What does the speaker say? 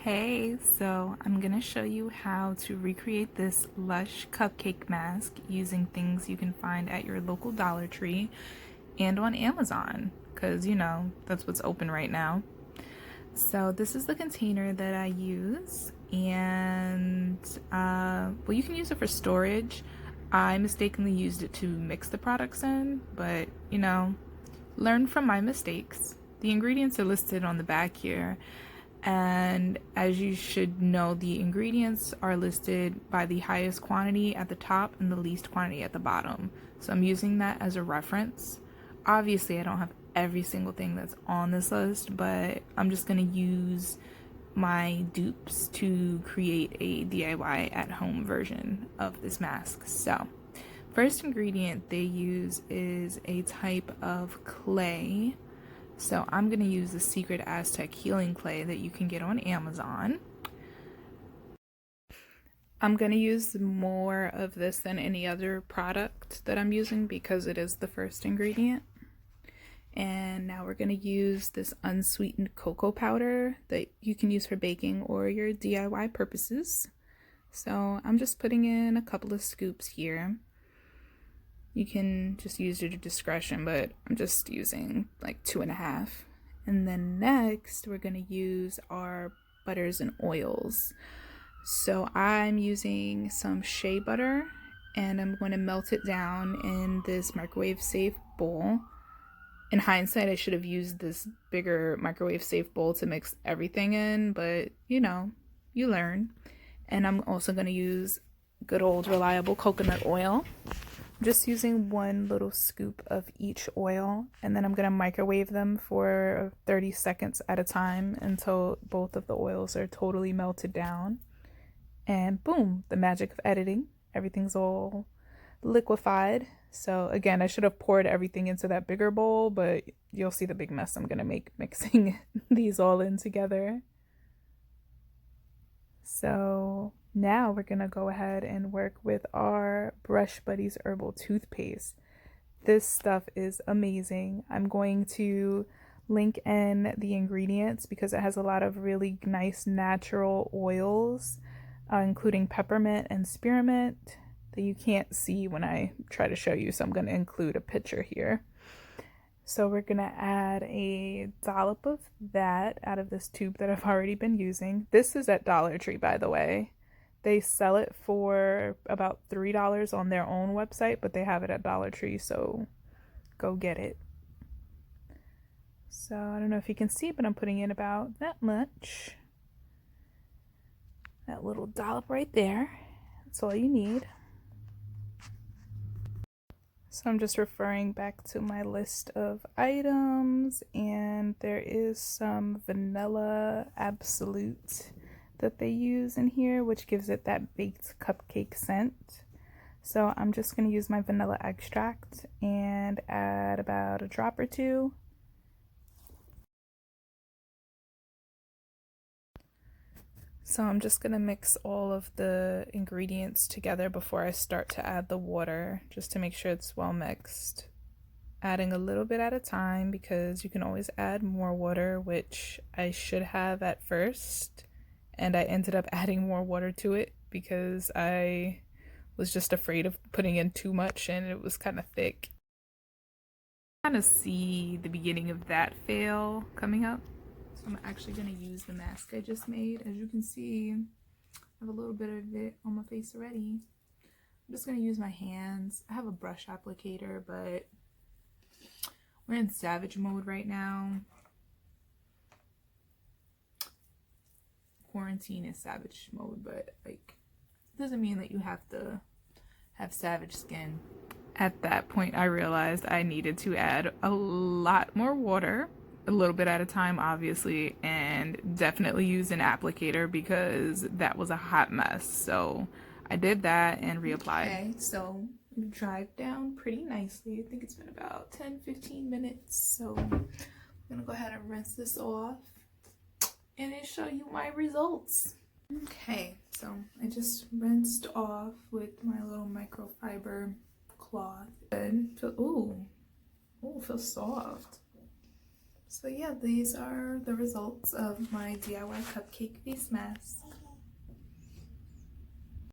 Hey, so I'm gonna show you how to recreate this Lush cupcake mask using things you can find at your local Dollar Tree and on Amazon, because that's what's open right now. So this is the container that I use, and well, you can use it for storage. I mistakenly used it to mix the products in, but learn from my mistakes. The ingredients are listed on the back here. And as you should know, the ingredients are listed by the highest quantity at the top and the least quantity at the bottom. So I'm using that as a reference. Obviously, I don't have every single thing that's on this list, but I'm just going to use my dupes to create a DIY at home version of this mask. So, first ingredient they use is a type of clay. So I'm going to use the Secret Aztec Healing Clay that you can get on Amazon. I'm going to use more of this than any other product that I'm using because it is the first ingredient. And now we're going to use this unsweetened cocoa powder that you can use for baking or your DIY purposes. So I'm just putting in a couple of scoops here. You can just use your discretion, but I'm just using like 2.5. And then next, we're going to use our butters and oils. So I'm using some shea butter, and I'm going to melt it down in this microwave safe bowl. In hindsight, I should have used this bigger microwave safe bowl to mix everything in, but you learn. And I'm also going to use good old reliable coconut oil. I'm just using one little scoop of each oil, and then I'm going to microwave them for 30 seconds at a time until both of the oils are totally melted down. And boom, the magic of editing. Everything's all liquefied. So again, I should have poured everything into that bigger bowl, but you'll see the big mess I'm going to make mixing these all in together. So now we're going to go ahead and work with our Brush Buddies Herbal Toothpaste. This stuff is amazing. I'm going to link in the ingredients because it has a lot of really nice natural oils, including peppermint and spearmint that you can't see when I try to show you. So I'm going to include a picture here. So we're going to add a dollop of that out of this tube that I've already been using. This is at Dollar Tree, by the way. They sell it for about $3 on their own website, but they have it at Dollar Tree, so go get it. So I don't know if you can see, but I'm putting in about that much. That little dollop right there. That's all you need. So I'm just referring back to my list of items, and there is some vanilla absolute that they use in here, which gives it that baked cupcake scent. So I'm just going to use my vanilla extract and add about a drop or two. So I'm just going to mix all of the ingredients together before I start to add the water, just to make sure it's well mixed. Adding a little bit at a time because you can always add more water, which I should have at first. And I ended up adding more water to it because I was just afraid of putting in too much and it was kind of thick. Kind of see the beginning of that fail coming up. I'm actually going to use the mask I just made. As you can see, I have a little bit of it on my face already. I'm just going to use my hands. I have a brush applicator, but we're in savage mode right now. Quarantine is savage mode, but like, it doesn't mean that you have to have savage skin. At that point, I realized I needed to add a lot more water. A little bit at a time, obviously, and definitely use an applicator because that was a hot mess. So I did that and reapplied. Okay, so it dried down pretty nicely. I think it's been about 10-15 minutes. So I'm gonna go ahead and rinse this off and then show you my results. Okay, so I just rinsed off with my little microfiber cloth. Good. Ooh, feels soft. So yeah, these are the results of my DIY cupcake face mask.